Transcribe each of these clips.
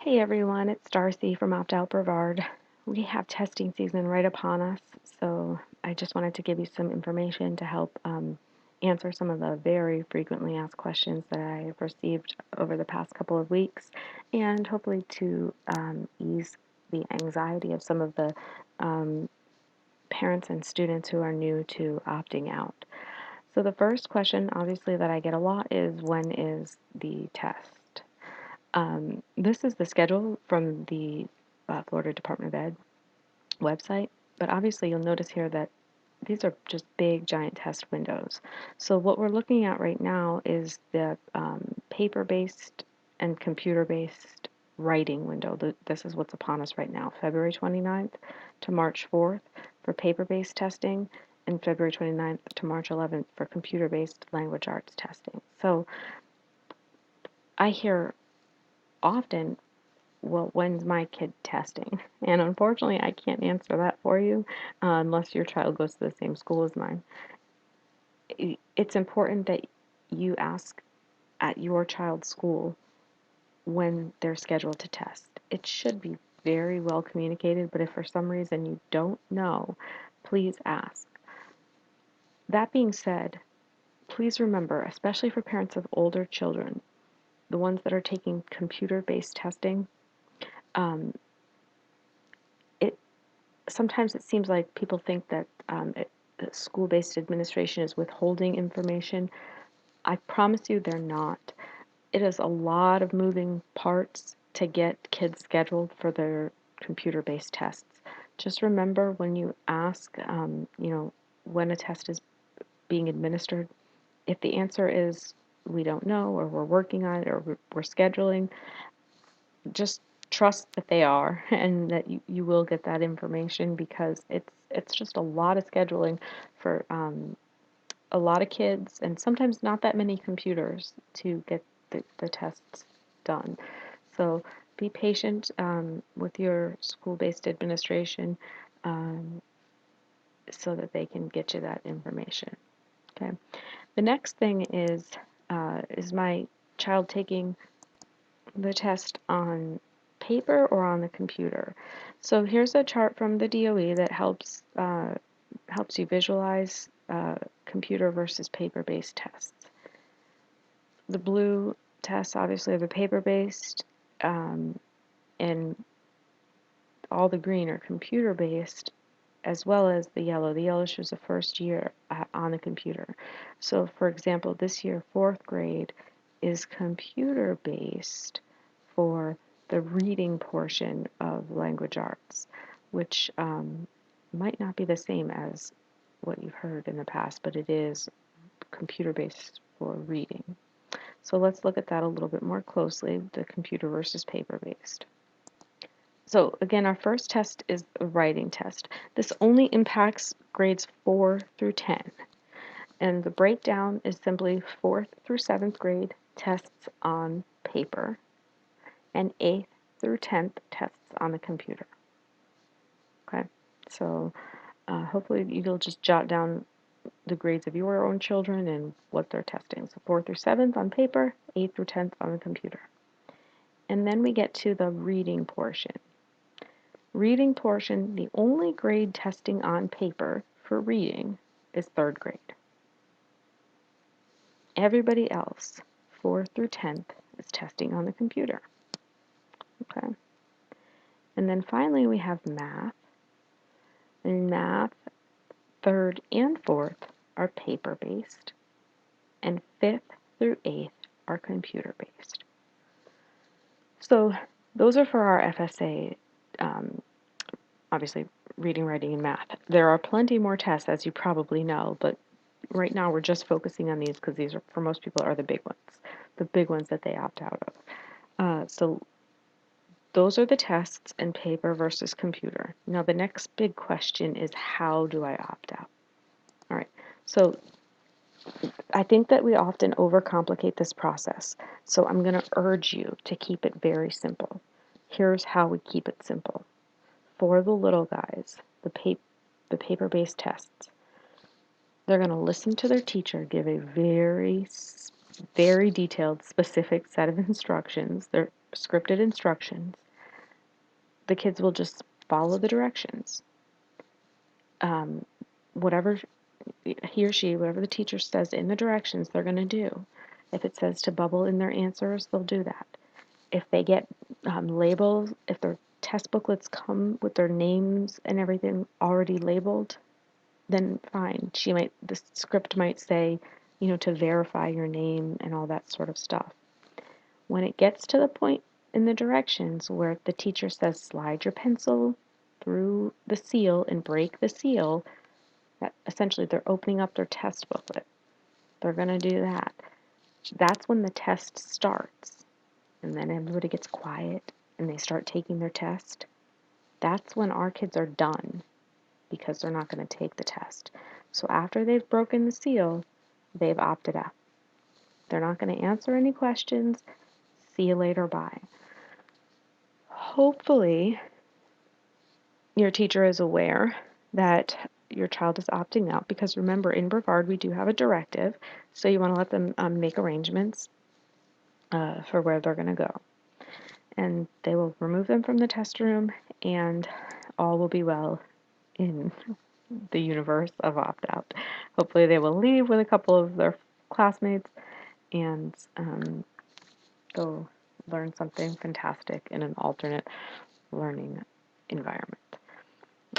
Hey everyone, it's Darcy from Out Brevard. We have testing season right upon us, so I just wanted to give you some information to help answer some of the very frequently asked questions that I've received over the past couple of weeks, and hopefully to ease the anxiety of some of the parents and students who are new to opting out. So the first question, obviously, that I get a lot is, when is the test? This is the schedule from the Florida Department of Ed website, but obviously you'll notice here that these are just big, giant test windows. So what we're looking at right now is the paper-based and computer-based writing window. This is what's upon us right now, February 29th to March 4th for paper-based testing, and February 29th to March 11th for computer-based language arts testing. So I hear often, well, when's my kid testing? And unfortunately, I can't answer that for you unless your child goes to the same school as mine. It's important that you ask at your child's school when they're scheduled to test. It should be very well communicated, but if for some reason you don't know, please ask. That being said, please remember, especially for parents of older children, the ones that are taking computer-based testing, um, sometimes it seems like people think that school-based administration is withholding information. I promise you they're not. It is a lot of moving parts to get kids scheduled for their computer-based tests. Just remember, when you ask, when a test is being administered, if the answer is we don't know, or we're working on it, or we're scheduling, just trust that they are, and that you will get that information, because it's just a lot of scheduling for a lot of kids, and sometimes not that many computers to get the tests done. So be patient with your school-based administration, um, so that they can get you that information. Okay. The next thing is my child taking the test on paper or on the computer? So here's a chart from the DOE that helps you visualize computer versus paper-based tests. The blue tests obviously are the paper-based, and all the green are computer-based, as well as the yellow. The yellow shows the first year on the computer. So for example, this year, 4th grade is computer-based for the reading portion of language arts, which might not be the same as what you've heard in the past, but it is computer-based for reading. So let's look at that a little bit more closely, the computer versus paper-based. So again, our first test is a writing test. This only impacts grades 4 through 10. And the breakdown is simply 4th through 7th grade tests on paper, and 8th through 10th tests on the computer. Okay, so hopefully you'll just jot down the grades of your own children and what they're testing. So 4th through 7th on paper, 8th through 10th on the computer. And then we get to the reading portion. Reading portion, the only grade testing on paper for reading is 3rd grade. Everybody else, 4th through 10th, is testing on the computer. Okay. And then finally we have math. In math, 3rd and 4th are paper-based, and 5th through 8th are computer-based. So those are for our FSA, obviously reading, writing, and math. There are plenty more tests, as you probably know, but right now we're just focusing on these because these are, for most people, are the big ones that they opt out of. So those are the tests in paper versus computer. Now the next big question is, how do I opt out? All right, so I think that we often overcomplicate this process, so I'm going to urge you to keep it very simple. Here's how we keep it simple. For the little guys, the paper-based tests, they're going to listen to their teacher give a very detailed, specific set of instructions. scripted instructions. The kids will just follow the directions. Whatever he or she, whatever the teacher says in the directions, they're going to do. If it says to bubble in their answers, they'll do that. If they get labels, if their test booklets come with their names and everything already labeled, then fine. The script might say, to verify your name and all that sort of stuff. When it gets to the point in the directions where the teacher says slide your pencil through the seal and break the seal, that essentially they're opening up their test booklet. They're going to do that. That's when the test starts. And then everybody gets quiet and they start taking their test. That's when our kids are done because they're not going to take the test. So after they've broken the seal, they've opted out. They're not going to answer any questions. See you later, bye. Hopefully, your teacher is aware that your child is opting out because remember, in Brevard, we do have a directive, so you want to let them make arrangements for where they're going to go. And they will remove them from the test room, and all will be well in the universe of opt-out. Hopefully they will leave with a couple of their classmates and go learn something fantastic in an alternate learning environment.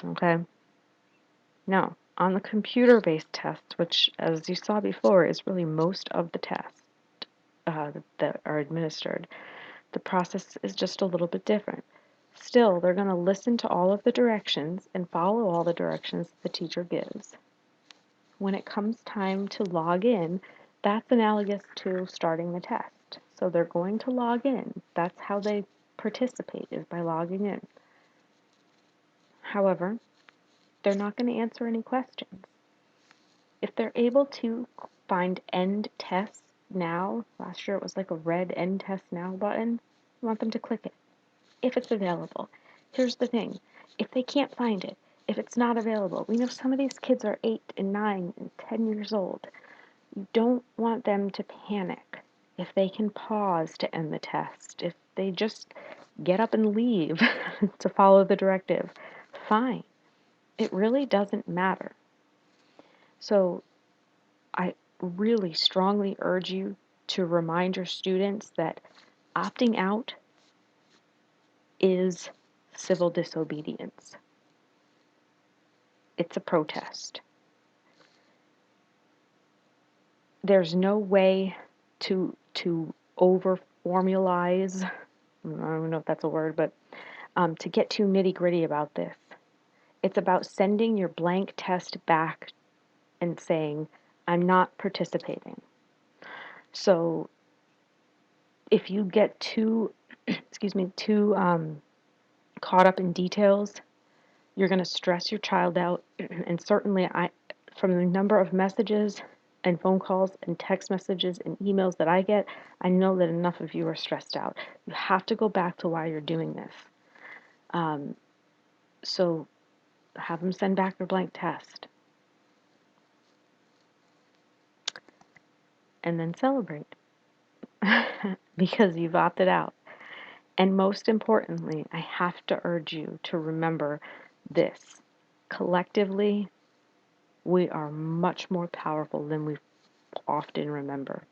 Okay? Now, on the computer-based test, which, as you saw before, is really most of the tests that are administered, the process is just a little bit different. Still, they're going to listen to all of the directions and follow all the directions the teacher gives. When it comes time to log in, that's analogous to starting the test. So they're going to log in. That's how they participate, is by logging in. However, they're not going to answer any questions. If they're able to find End Test Now, last year it was like a red End Test Now button, you want them to click it if it's available. Here's the thing, if they can't find it, if it's not available, we know some of these kids are 8 and 9 and 10 years old. You don't want them to panic. If they can pause to end the test, if they just get up and leave to follow the directive, fine. It really doesn't matter. So I really strongly urge you to remind your students that opting out is civil disobedience. It's a protest. There's no way to over formulize, I don't know if that's a word, but to get too nitty-gritty about this. It's about sending your blank test back and saying, I'm not participating. So if you get too, too caught up in details, you're going to stress your child out. And certainly, from the number of messages and phone calls and text messages and emails that I get, I know that enough of you are stressed out. You have to go back to why you're doing this. So have them send back their blank test. And then celebrate because you've opted out. And most importantly, I have to urge you to remember this. Collectively, we are much more powerful than we often remember.